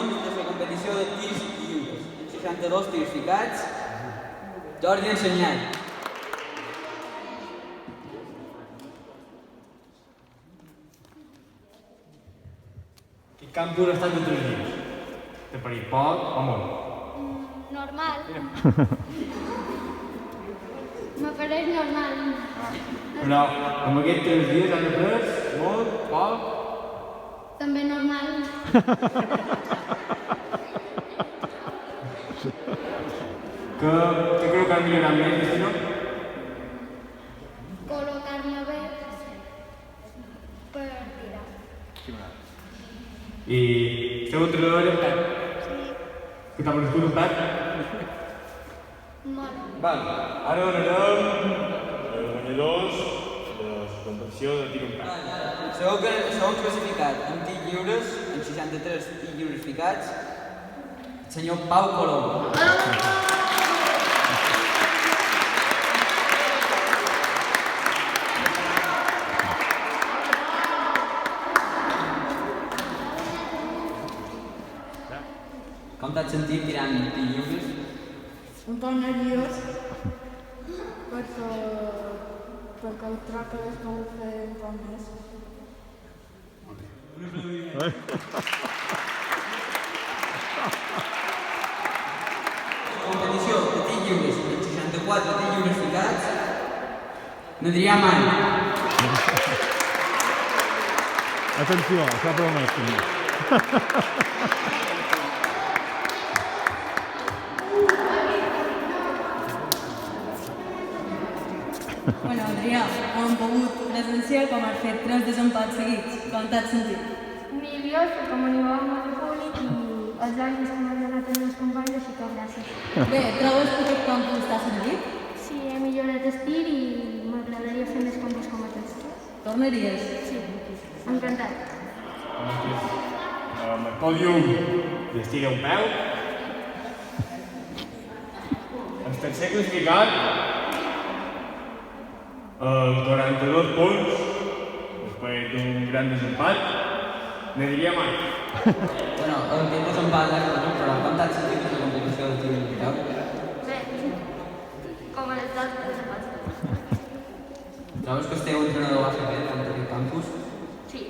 campions de la competició de tirs lliures. 62 tirs ficats. Jordi Ensenyat. Quin campus ha estat de 3 dies? T'ha parit poc o molt? Normal. M'apareix normal. Però amb aquests 3 dies han après molt, poc... També normal. Què creu que han millorat més, si no? Col·locar-me bé per tirar. I esteu entrenador en Pep? Sí, Que t'ha paregut un Pep? molt. Val, ara donarem els guanyadors de la competició de tir amb Pep. Segon classificat amb tirs lliures, amb 63 tirs lliures ficats, el senyor Pau Colom. Com t'has sentit tirant tirs lliures? Un poc nerviós perquè el traca és com fer un poc més. Competició de tirs lliures amb 64 tirs lliures ficats, n'Adrià Mann. Atenció, s'ha promès també. Bueno, Adrià, hem pogut presenciar com has fet 3 desempats seguits. Com t'has sentit? Nerviós perquè m'animava molt el públic i els ànims que m'han donat els meus companys, així que gràcies. Bé, trobes que aquest campus t'ha servit? Sí, he millorat el tir i m'agradaria fer més compos com aquests. Tornaries? Sí, encantat. Amb el pòdium d'Estiga un peu. El tercer classificat amb 42 punts, després d'un gran desempat, n'Adrià Mann. Bueno, aquest desempat però com t'has sentit en la competició de tirs lliures? Bé, com els altres debats. Trobes que el teu entrenador va fer bé en aquest campus? Sí.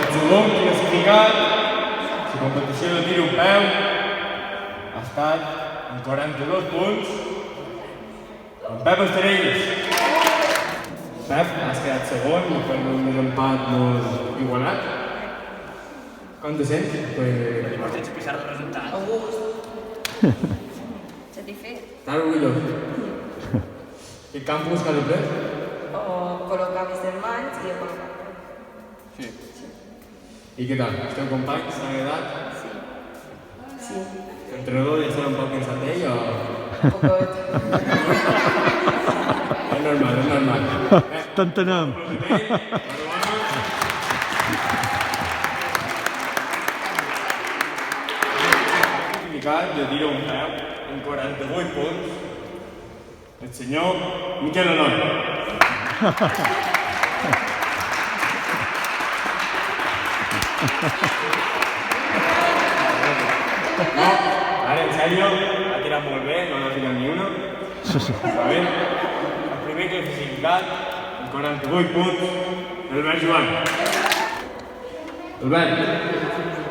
El segon classificat, la competició de tir un peu, ha estat amb 42 punts, amb Pep Estarelles. Pep, has quedat segon, després d'un desempat molt igualat. Com te sents? Satisfet. Estàs orgullós? Quin campus que has après? O col·locar mis germans i col·locar. Sí. I què tal? Els teus companys s'han agradat? Sí. L'entrenador ja estava un poc pensat ell o...? Un poquet. És normal, és normal. T'entenem. Certificat de tir a un peu amb 48 punts, el senyor Miquel Honor. No, ara en sèrio, ha tirat molt bé, no n'ha ficat ni una. Està bé? El primer classificat, amb 48 punts, Albert Joan. Albert,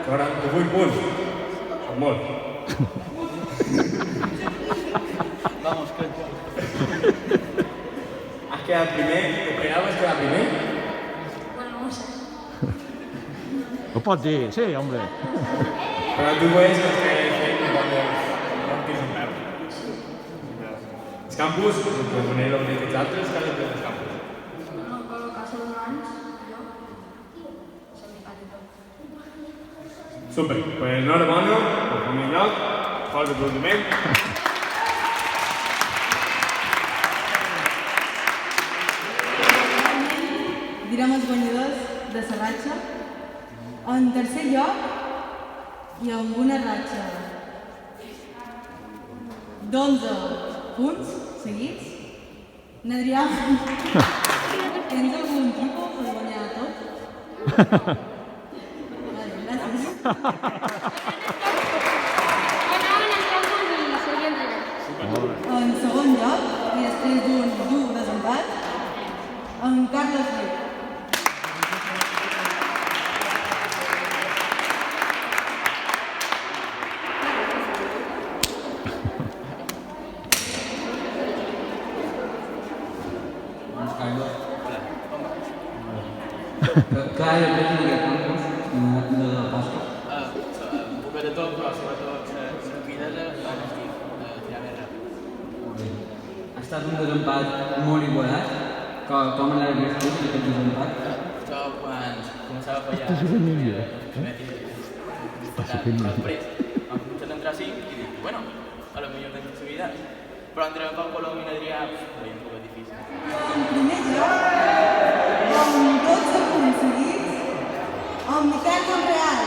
48 punts. Són molt. Vamos, que... Has quedat primer? T'esperaves quedar primer? Bueno, no ho sé. Ho pots dir, sí, home. Però tu veus que fent un bon tirs en peu. Els campus, per poner els d'aquests altres, que han de els campus. No col·locar germans, jo. S'ha micat i tot. Super, pues enhorabona, per primer lloc, fort aplaudiment. Direm els guanyadors de la ratxa. En tercer lloc, i amb una ratxa d'11 punts seguits. N'Adrià, tens algun truco per guanyar tot? Vale, gràcies. En segon lloc, i després d'un dur desempat, en Carles Rey. Doncs Carlos. Clar, jo crec que en aquest concurs no de Pasco. Un poc de tot, però sobretot rapidesa, estic tirant més ràpid. Ha estat un desempat molt igualat. Com l'has vist tu, aquest desempat? Això quan començava a fallar... Estàs fent millor. Després em començat a entrar 5 i dic, bueno, a lo millor tenc possibilitats. Però entre Pau Colom i l'Adrià, ho veia un poc difícil. En primer lloc, amb 12 punts seguits, amb Miquel Monreal.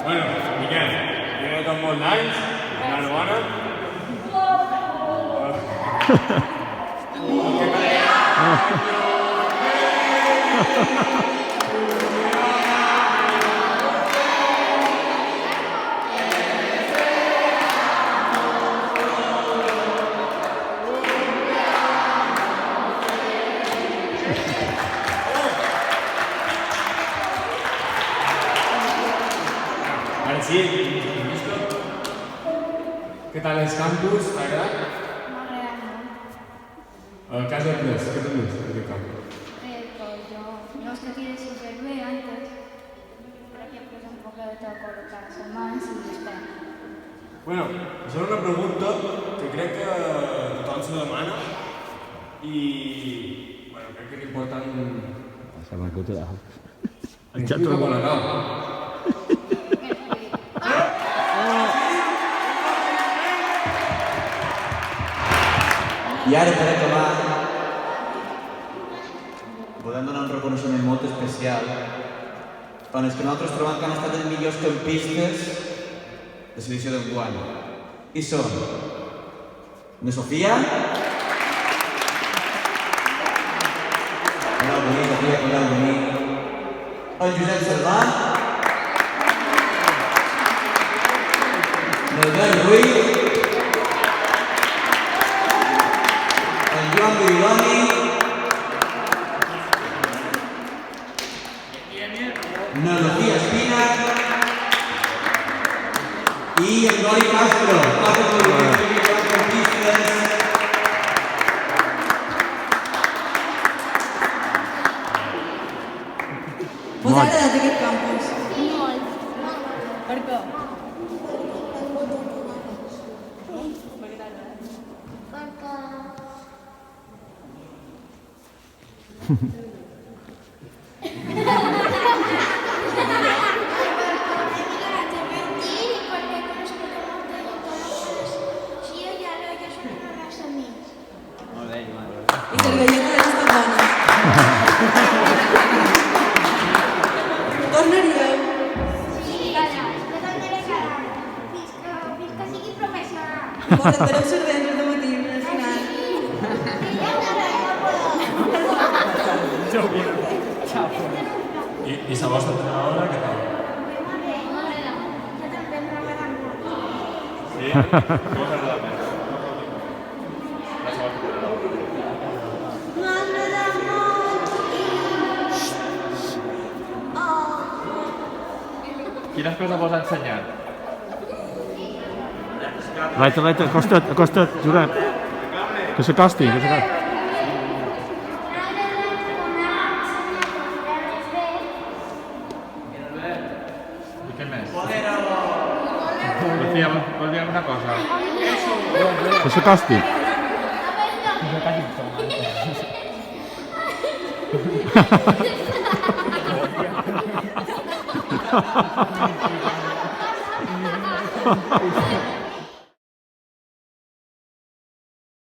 Bueno, Miquel, jo tot molts anys, enhorabona. Ara sí, què tal els campus? T'ha agradat? M'ha agradat molt. El cas del pres, què t'ha vist d'aquest campus? Pues yo no es que quiere súper bien antes, pero aquí pues un poco de todo colocar las manos y espera. Bueno, això és una pregunta que crec que tothom se demana i bueno, crec que és important Se me escucha la inscriure quan acaba. I ara, per acabar, volem donar un reconeixement molt especial a els que nosaltres trobem que han estat els millors campistes de selecció d'enguany. I són na Sofia, Colau Bonic, Sofia Colau Bonic, en Josep Cerdà, Albert Ruiz, en Joan Babiloni, na Lucía Espina i en Gori Castro. Quatre col·legues campistes. Us ha agradat aquest campus? Molt. Per què? Perquè... Molt bé, Joan. I Cervelleta de les Tabones. Tornaríeu? Vos estareu servents de matí, al final. I la vostra entrenadora, què tal? Sí? Com us ha agradat més? La vostra entrenadora. Quines coses vos ha ensenyat? Laita, acosta't, Josep. Que s'acosti, que s'acosti. I què més? Vols dir alguna cosa? Que s'acosti. Ha ha ha!